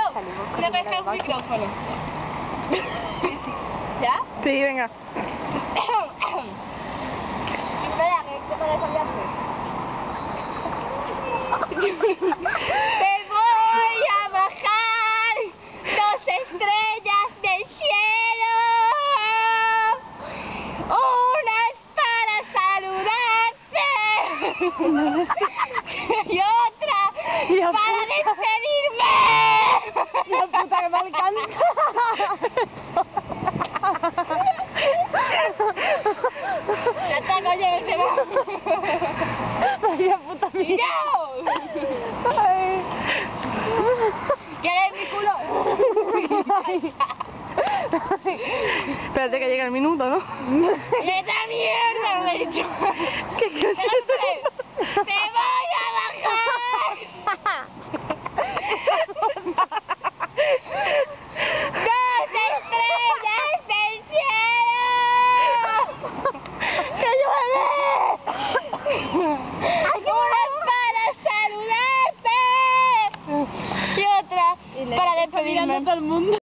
Le dejé el micrófono. ¿Ya? Sí, venga. Espera, que te puedes cambiarse. Te voy a bajar 2 estrellas del cielo. Una es para saludarte. Y otra para despedirme. La puta que me alcanza. Ya está, coño, que se va. Vaya puta mía. ¡No! Ay. ¿Quieres mi culo? Espérate que llegue el minuto, ¿no? ¡Esta mierda, me he dicho! ¿Qué cosa? ¡Te voy a bajar! ¡2 estrellas del cielo! ¡Que llueve! Una para saludarte y otra para despedirme. Todo el mundo.